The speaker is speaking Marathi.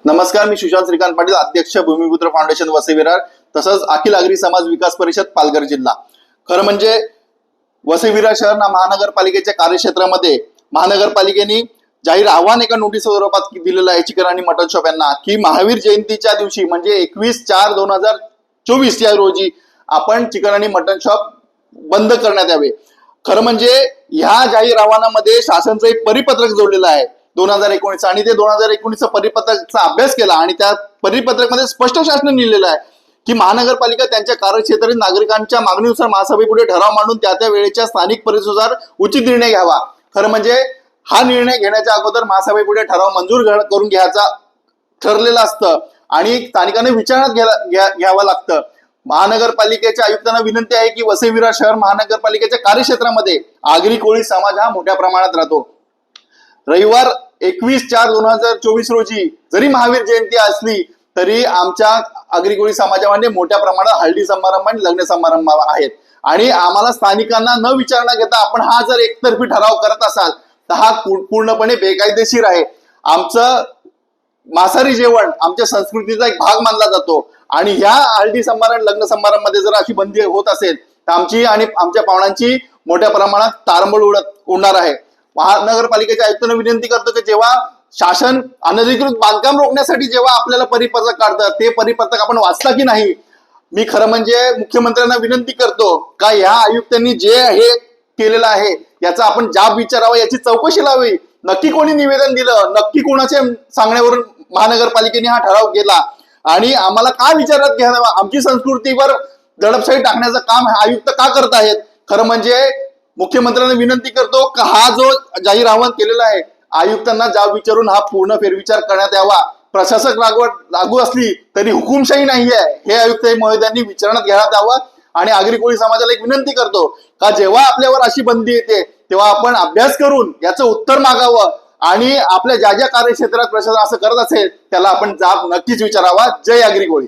नमस्कार, मी सुशांत श्रीकांत पाटील, अध्यक्ष भूमिपुत्र फाउंडेशन वसई विरार तसंच अखिल आगरी समाज विकास परिषद पालघर जिल्हा। खरं म्हणजे वसई विरार शहर महानगरपालिकेच्या कार्यक्षेत्रामध्ये महानगरपालिकेने जाहीर आव्हान एका नोटीस स्वरूपात दिलेलं आहे चिकन आणि मटन शॉप यांना की महावीर जयंतीच्या दिवशी म्हणजे 21/4/2024 या रोजी आपण चिकन आणि मटन शॉप बंद करण्यात यावे। खरं म्हणजे ह्या जाहीर आव्हानामध्ये शासनाचं एक परिपत्रक जोडलेलं आहे 2019 आणि ते 2019 परिपत्रकचा अभ्यास केला आणि त्या परिपत्रकमध्ये स्पष्ट शासनाने लिहिलेलं आहे की महानगरपालिका त्यांच्या कार्यक्षेत्रातील नागरिकांच्या मागणीनुसार महासभेपुढे ठराव मांडून त्या वेळेच्या स्थानिक परिस्थितीनुसार उचित निर्णय घ्यावा। खरं म्हणजे हा निर्णय घेण्याच्या अगोदर महासभेपुढे ठराव मंजूर करून घ्यायचा ठरलेलं असतं आणि स्थानिकांना विचारण्यात घ्यावं लागतं। महानगरपालिकेच्या आयुक्तांना विनंती आहे की वसई विरार शहर महानगरपालिकेच्या कार्यक्षेत्रामध्ये आगरी कोळी समाज हा मोठ्या प्रमाणात राहतो। रविवार 21/4/2024 रोजी जरी महावीर जयंती असली तरी आमच्या आगरी कोळी समाजामध्ये मोठ्या प्रमाणात हळदी समारंभ आणि लग्न समारंभ आहेत आणि आम्हाला स्थानिकांना न विचारणा घेता आपण हा जर एकतर्फी ठराव करत असाल तर हा पूर्णपणे बेकायदेशीर आहे। आमचं मांसाहारी जेवण आमच्या संस्कृतीचा एक भाग मानला जातो आणि ह्या हळदी समारंभ लग्न समारंभामध्ये जर अशी बंदी होत असेल तर आमची आणि आमच्या पाहुण्यांची मोठ्या प्रमाणात तारंबळ उडणार आहे। महानगरपालिकेच्या आयुक्तांना विनंती करतो की जेव्हा शासन अनधिकृत बांधकाम रोखण्यासाठी जेव्हा आपल्याला परिपत्रक काढतं ते परिपत्रक आपण वाचता की नाही। मी खरं म्हणजे मुख्यमंत्र्यांना विनंती करतो का ह्या आयुक्तांनी जे हे केलेलं आहे याचा आपण जाब विचारावा, याची चौकशी लावावी। नक्की कोणी निवेदन दिलं, नक्की कोणाच्या सांगण्यावरून महानगरपालिकेने हा ठराव केला आणि आम्हाला का विचारात घ्यावं, आमची संस्कृतीवर दडपशाही टाकण्याचं काम आयुक्त का करत आहेत। खरं म्हणजे मुख्यमंत्र्यांना विनंती करतो का हा जो जाहीर आवाहन केलेला आहे आयुक्तांना जाब विचारून हा पूर्ण फेरविचार करण्यात यावा। प्रशासक लागू असली तरी हुकुमशाही नाहीये हे आयुक्त महोदयांनी विचारण्यात घेण्यात यावं आणि आगरी कोळी समाजाला एक विनंती करतो का जेव्हा आपल्यावर अशी बंदी येते तेव्हा आपण अभ्यास करून याचं उत्तर मागावं आणि आपल्या ज्या कार्यक्षेत्रात प्रशासन असं करत असेल त्याला आपण जाब नक्कीच विचारावा। जय आगरी कोळी।